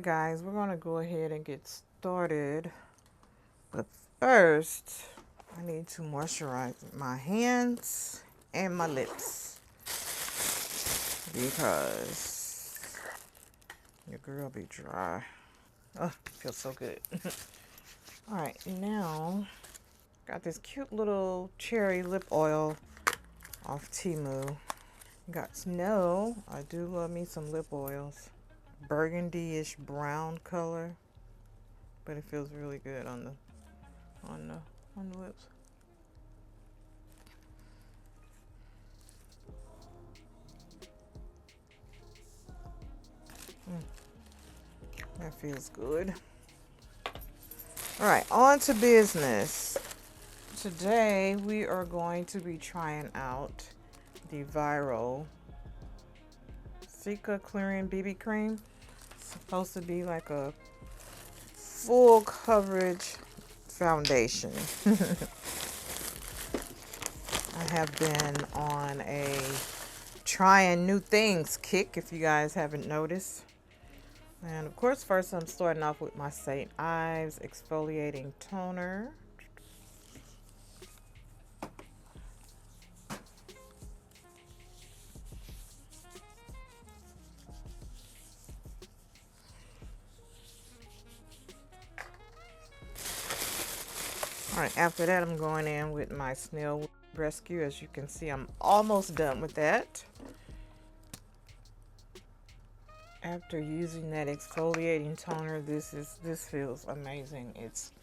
guys, we're gonna go ahead and get started. But first, I need to moisturize my hands and my lips because your girl be dry. Oh, feels so good. All right, now got this cute little cherry lip oil off Temu. Got snow. I do love me some lip oils. Burgundy-ish brown color, but it feels really good on the lips. That feels good. All right, on to business. Today we are going to be trying out the viral Cica BB Cream. It's supposed to be like a full coverage foundation. I have been on a trying new things kick, if you guys haven't noticed. And of course, first I'm starting off with my St. Ives exfoliating toner. All right, after that, I'm going in with my Snail Rescue. As you can see, I'm almost done with that. After using that exfoliating toner, this feels amazing. It's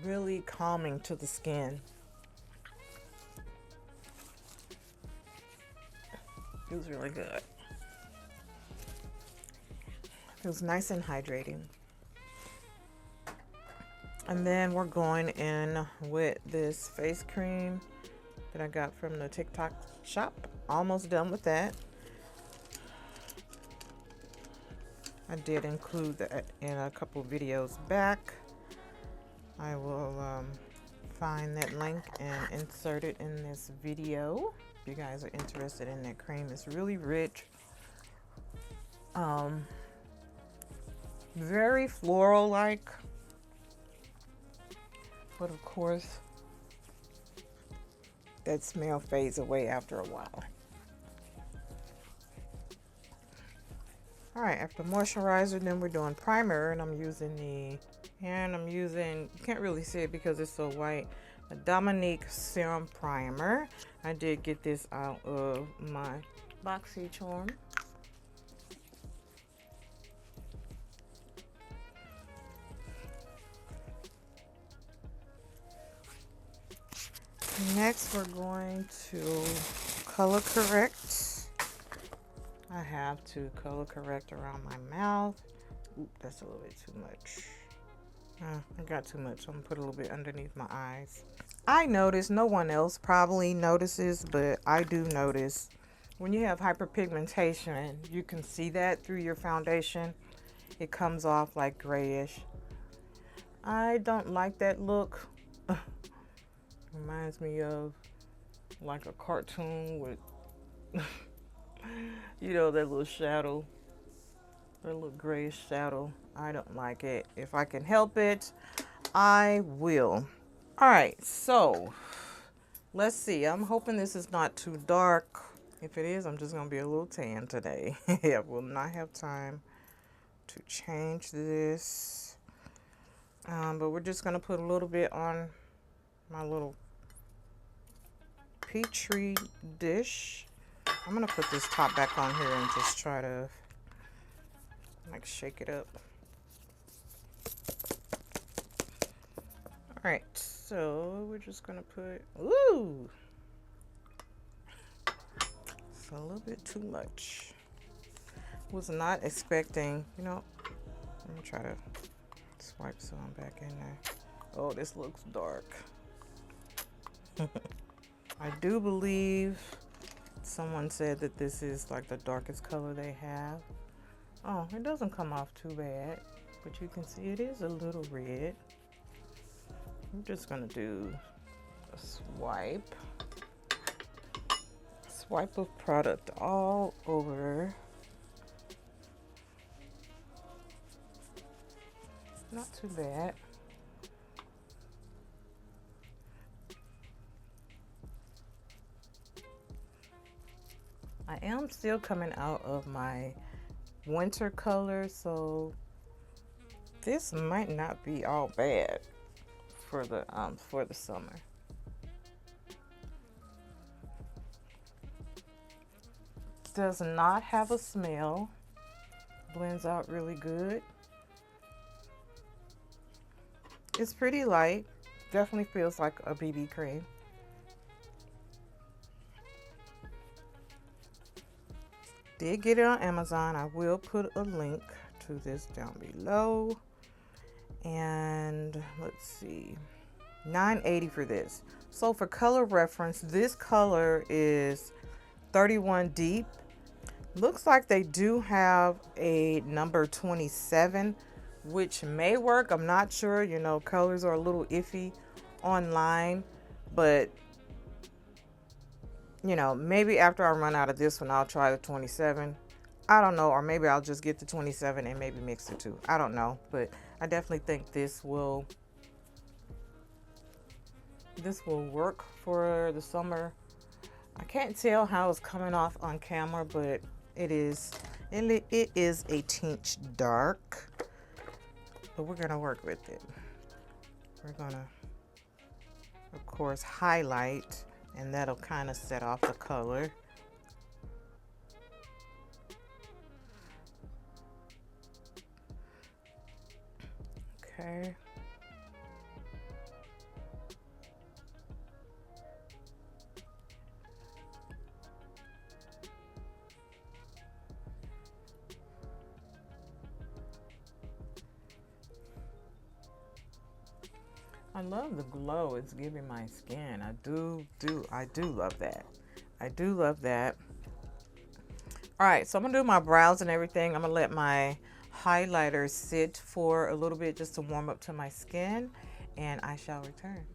really calming to the skin. Feels really good. Feels nice and hydrating. And then we're going in with this face cream that I got from the TikTok shop. Almost done with that. I did include that in a couple videos back. I will find that link and insert it in this video. If you guys are interested in that cream, it's really rich. Very floral-like. But of course, that smell fades away after a while. All right, after moisturizer, then we're doing primer, and I'm using you can't really see it because it's so white, a Dominique Serum Primer. I did get this out of my BoxyCharm. Next, we're going to color correct. I have to color correct around my mouth. Oop, that's a little bit too much. I got too much. I'm gonna put a little bit underneath my eyes. I notice, no one else probably notices, but I do notice when you have hyperpigmentation, you can see that through your foundation. It comes off like grayish. I don't like that look. Reminds me of like a cartoon with you know, that little shadow, that little grayish shadow. I don't like it. If I can help it, I will. All right, so let's see. I'm hoping this is not too dark. If it is, I'm just gonna be a little tan today. I will not have time to change this. But we're just gonna put a little bit on my little Petri dish. I'm gonna put this top back on here and just try to like shake it up. All right, so we're just gonna put, ooh, it's a little bit too much. Was not expecting, you know, let me try to swipe some back in there. Oh, this looks dark. I do believe someone said that this is like the darkest color they have. Oh, it doesn't come off too bad, but you can see it is a little red. I'm just gonna do a swipe of product all over Not too bad. I am still coming out of my winter color, so this might not be all bad for the summer. Does not have a smell. Blends out really good. It's pretty light. Definitely feels like a BB cream. Did get it on Amazon. I will put a link to this down below. And let's see, $9.80 for this. So for color reference, this color is 31 deep. Looks like they do have a number 27, which may work. I'm not sure. You know, colors are a little iffy online, but you know, maybe after I run out of this one, I'll try the 27. I don't know, or maybe I'll just get the 27 and maybe mix the two. I don't know, but I definitely think this will work for the summer. I can't tell how it's coming off on camera, but it is a tinge dark. But we're gonna work with it. We're gonna, of course, highlight, and that'll kind of set off the color. Okay. I love the glow it's giving my skin. I do love that. I do love that. All right, so I'm gonna do my brows and everything. I'm gonna let my highlighter sit for a little bit just to warm up to my skin, and I shall return.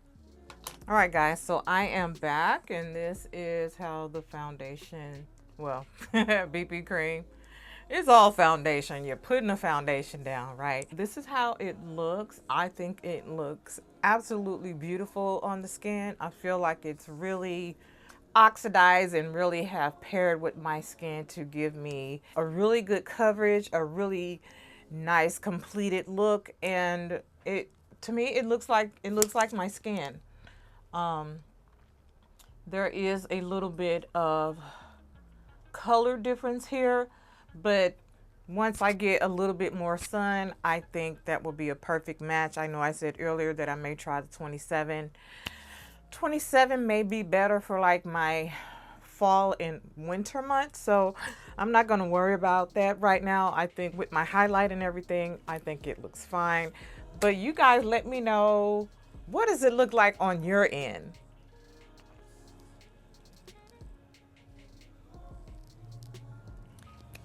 All right, guys, so I am back, and this is how the foundation, well, BB cream. It's all foundation. You're putting a foundation down, right? This is how it looks. I think it looks absolutely beautiful on the skin. I feel like it's really oxidized and really have paired with my skin to give me a really good coverage, a really nice completed look, and to me it looks like my skin. There is a little bit of color difference here, but once I get a little bit more sun, I think that will be a perfect match. I know I said earlier that I may try the 27. 27 may be better for like my fall and winter months, so I'm not going to worry about that right now. I think with my highlight and everything, I think it looks fine. But you guys let me know, what does it look like on your end?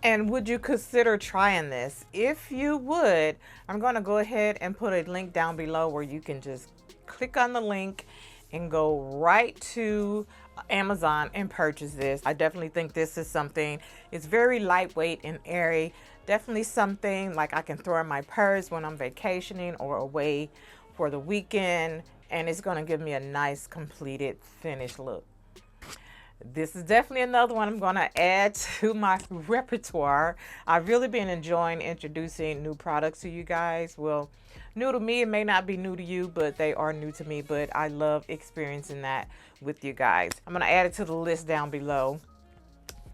And would you consider trying this? If you would, I'm going to go ahead and put a link down below where you can just click on the link and go right to Amazon and purchase this. I definitely think this is something, it's very lightweight and airy. Definitely something like I can throw in my purse when I'm vacationing or away for the weekend, and it's going to give me a nice completed finished look. This is definitely another one I'm going to add to my repertoire. I've really been enjoying introducing new products to you guys. Well, new to me, it may not be new to you, but they are new to me. But I love experiencing that with you guys. I'm going to add it to the list down below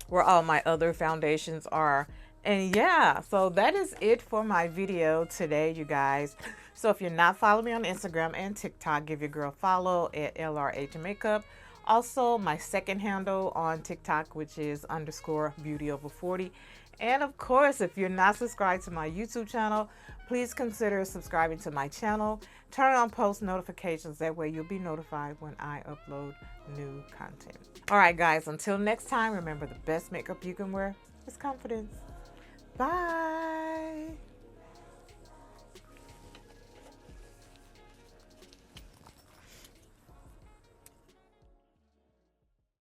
where all my other foundations are. And yeah, so that is it for my video today, you guys. So if you're not following me on Instagram and TikTok, give your girl a follow at LRH Makeup. Also, my second handle on TikTok, which is _beautyover40. And of course, if you're not subscribed to my YouTube channel, please consider subscribing to my channel. Turn on post notifications. That way you'll be notified when I upload new content. All right, guys, until next time, remember the best makeup you can wear is confidence. Bye.